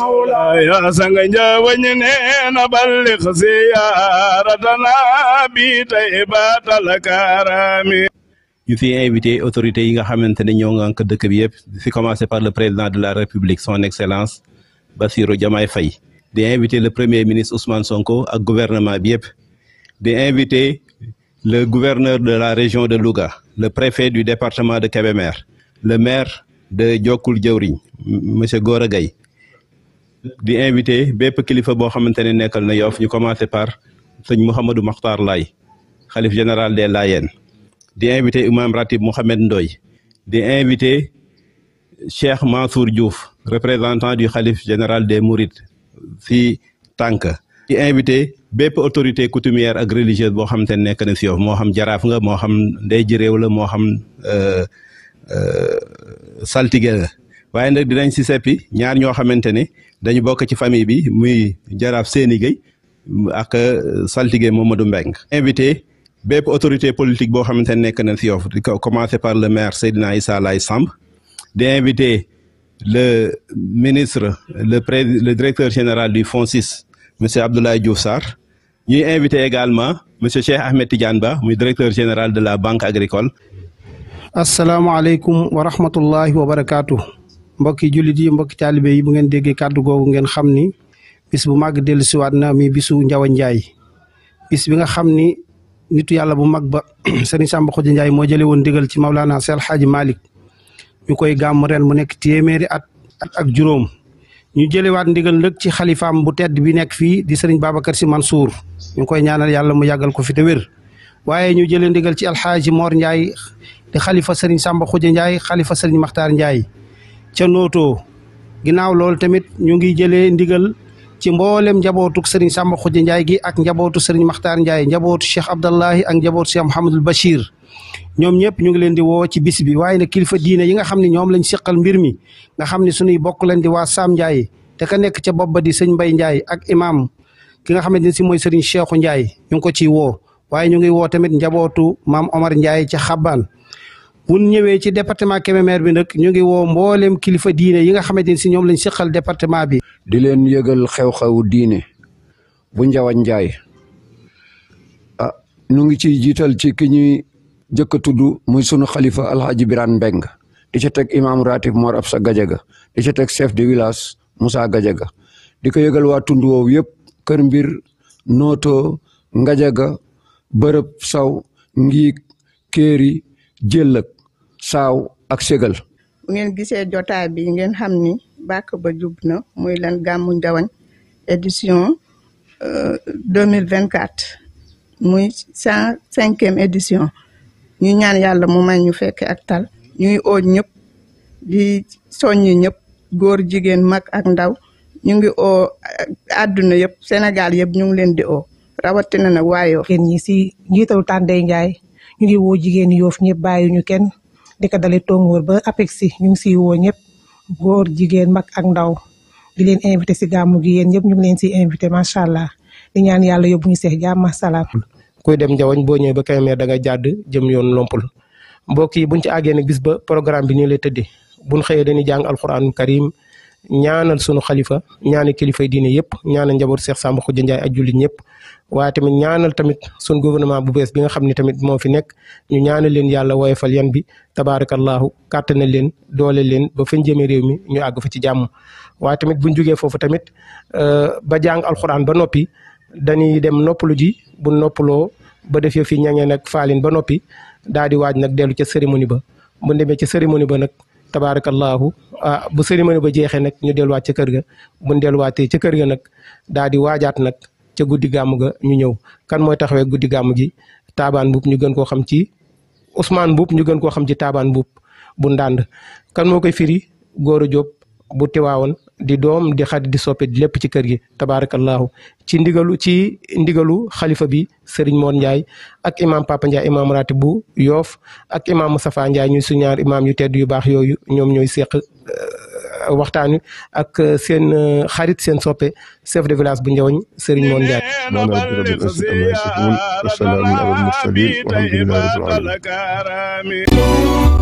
مولاي سنجا ونينا بلغ زيارتنا بطيبات الكرام. ñu fi invité autorités yi nga xamante ne ñoo ngànk dëkk bi yëpp fi commencé par le président de la République son excellence Bassirou Diomaye Faye di invité le premier ministre Ousmane Sonko ak gouvernement bi yëpp di invité le gouverneur de la région de Louga le préfet du département de Kébémer le maire de Diokoul Diawrigne monsieur Gora Gaye di invité bépp kilifa boo xamante ne nekkal na Yoff ñu commencé par sëñ Mouhamadou Makhtar Laye xalif général des Layènes di invité imam ratib Mohamed Ndoye di invité Cheikh Mansour Diouf représentant du khalife général des Mourides fi tànk di invité bépp autorité coutumière ak religieuse boo xamante ne nekk na si Yoff moo xam jaraaf nga moo xam ndey ji réew la moo xam saltige la waaye nag dinañ si seppi ñaar ñoo xamante ne dañu bokk ci famille bi muy jaraaf Séni Gueye ak saltige Mamadou Mbeng invité bépp autorité politique boo xamante ne nekk na si Yoff di ko commencé par le maire Seydina Issa Laye Samb di invité le ministre le directeur général du FONSIS monsieur Abdoulaye Diouf Sarr ñuy invité également monsieur Cheikh Ahmed Tidiane Ba muy directeur général de la banque agricole. asalaamaaleykum wa rahmatullahi wa barakaatu. mbokki jullit yi mbokki taalibe yi bu ngeen déggee kàddu googu ngeen xam ni bis bu màgg dellu siwaat na mi bisu Njawa Njaay bis bi nga xam ni nitu yàlla bu mag ba Serigne Samba Khoudia Ndiaye moo jëlee woon ndigal ci Maulana Cheikh El Hadji Malick ñu koy gàmm ren mu nekk téeméeri at ak juróom ñu jëlewaat ndigal nag ci xalifaam bu tedd bi nekk fii di Serigne Babacar Sy Mansour ñu koy ñaanal yàlla mu yàggal ko fi te wér waaye ñu jëlee ndigal ci Alxaaji Mor Ndiaye di xalifa Serigne Samba Khoudia Ndiaye xalifa Serigne Makhtar Ndiaye ca Noto ginnaaw loolu tamit ñu ngi jëlee ndigal ci mboolem njabootu Serigne Samba Khoudia Ndiaye gi ak njabootu Serigne Makhtar Ndiaye njabootu Cheikh Abdallahi ak njabootu Cheikh Mouhamadul Bachir ñoom ñëpp ñu ngi leen di woo ci bis bi waaye nag kilifa diine yi nga xam ne ñoom lañ seqal mbir mi nga xam ne suñuy bokk leen di waa Sam Ndiaye te ka nekk ca bopp ba di sëñ Mbaye Ndiaye ak imam ki nga xamante ne si mooy Serigne Cheikhou Ndiaye ñu ngi ko ciy woo waaye ñu ngi woo tamit njabootu maam Omar Ndiaye ca Xabbaan bu ñëwee ci département Kébémer bi nag ñu ngi woo mboolem kilifa diine yi nga xamante ne si ñoom lañ seqal département bi. di leen yëgal xew-xewu diine bu Njawa Njaay ñu ngi ciy jiital ci ki ñuy jëkk a tudd muy sunu xalifa Alhaji Birane Mbeng di ca teg imam ratib Mor Absa Gadiaga di ca teg chef de village Moussa Gadiaga di ko yëgal waa tund woowu yëpp Kër Mbir Noto Ngadiaga Bërëb Saw Ngiig Kéeri Jëllëg Saaw ak Ségal. bu ngeen gisee jotaay bi ngeen xam ni bàkk ba jub na muy lan gàmmu Njawañ édition 2024 muy 105e édition ñu ñaan yàlla mu may ñu fekke ak tal ñuy oo ñëpp di soññi ñëpp góor jigéen mag ak ndaw ñu ngi oo àdduna yëpp Sénégal yëpp ñu ngi leen di oo rawatina nag waa Yoff. jigéen ñi si njiitalu Tàndey Njaay ñu ngi woo jigéen Yoff ñëpp bàyyi ñu kenn di ko dalee Tongoor ba Apexi ñu ngi siy woo ñëpp góor jigéen mag ak ndaw di leen invité si gàmmu gi yéen ñëpp ñu ngi leen siy invité macha allah di ñaan yàlla yóbbu ñu seex jàmm salaam. kuy dem Njawañ boo ñëwee ba Kébémer da nga jàdd jëm yoon Lompul mbokk yi buñ ci àggee nag bis ba programme bi nii lay tëddee buñ xëyee dañuy jàng alxuraanul karim ñaanal sunu xalifa ñaanal kilifay diine yëpp ñaanal njaboot Cheikh Samba Khoudia Ndiaye ak jullit ñëpp waaye tamit ñaanal tamit sunu gouvernement bu bees bi nga xam ne tamit moo fi nekk ñu ñaanal leen yàlla woyofal yan bi tabaarakallahu kàttanal leen doole leen ba fañ jëmee réew mi ñu àgg fa ci jàmm waaye tamit buñ jógee foofu tamit ba jàng alxuraan ba noppi dañuy dem noppalu ji bu noppaloo ba defee fi ñangee nag faalin ba noppi daal di waaj nag dellu ca cérémonie ba bu demee ca cérémonie ba nag tabaarakallahu bu cérémonie ba jeexee nag ñu delluwaat ca kër ga bu ñu delluwaatee ca kër ga nag daal di waajaat nag ca guddi gàmm ga ñu ñëw kan mooy taxawee guddi gàmm gi Taabaan Mbuub ñu gën koo xam ci Ousmane Mbuub ñu gën koo xam ci Taabaan Mbuub bu Ndànd kan moo koy firi Góora Jóob bu Tiwaawoon di doom di xarit di soppe di lépp ci kër gi tabaarakallahu ci ndigalu xalifa bi Serigne Mor Ndiaye ak imam Papa Ndiaye imam ratib bu Yoff ak imam Moustapha Ndiaye ñuy suñu ñaar imam yu tedd yu baax yooyu ñoom ñooy seq waxtaan wi ak seen xarit seen soppe chef de village bu Njawañ Serigne Mor Ndiaye. والسلام على المرسلين والحمد لله رب العالمين.